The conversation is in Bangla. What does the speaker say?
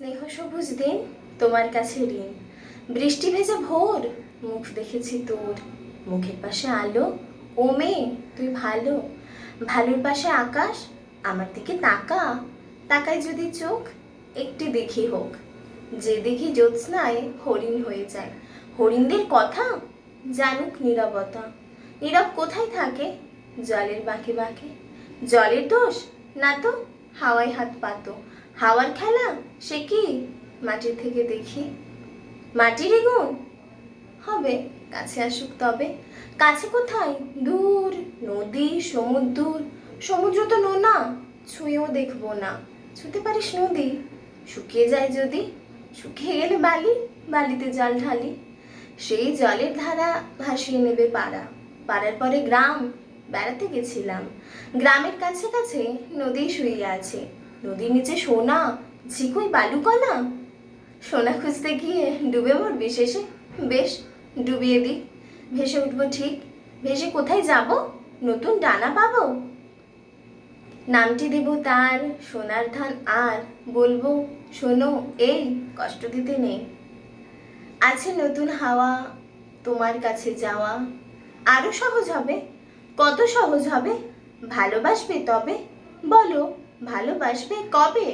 স্নেহ সবুজ দিন তোমার কাছে ঋণ, বৃষ্টি ভেজা ভোর, মুখ দেখেছি তোর, মুখের পাশে আলো, ও মেয়ে তুই ভালো, ভালোর পাশে আকাশ, আমার দিকে তাকা, তাকায় যদি চোখ, একটি দেখি হোক, যে দেখি জ্যোৎস্নায় হরিণ হয়ে যায়, হরিণদের কথা জানুক নীরবতা, নীরব কোথায় থাকে, জলের বাঁকে বাঁকে, জলের দোষ না তো, হাওয়ায় হাত পাতো, হাওয়ার খেলা সে কি, মাটির থেকে দেখি, মাটির গুণ হবে, কাছে আসুক তবে, কাছে কোথায়, দূর, নদী সমুদ্র, সমুদ্র তো নোনা, ছুঁয়েও দেখবো না, ছুঁতে পারিস নদী, শুকিয়ে যায় যদি, শুকিয়ে গেলে বালি, বালিতে জল ঢালি, সেই জলের ধারা ভাসিয়ে নেবে পাড়া, পাড়ার পরে গ্রাম, বেড়াতে গেছিলাম, গ্রামের কাছে কাছে নদী শুয়ে আছে, নদীর নিচে সোনা, ঝিকই বালুকণা, সোনা খুঁজতে গিয়ে ডুবে মরবি শেষে, বেশ ডুবিয়ে দি, ভেসে উঠবো ঠিক, ভেসে কোথায় যাব, নতুন ডানা পাবো, নামটি দেব তার সোনার ধান, আর বলবো শোনো এই কষ্ট দিতে নেই, আছে নতুন হাওয়া, তোমার কাছে যাওয়া আরো সহজ হবে, কত সহজ হবে, ভালোবাসবে তবে, বলো ভালোবাসবে কবে।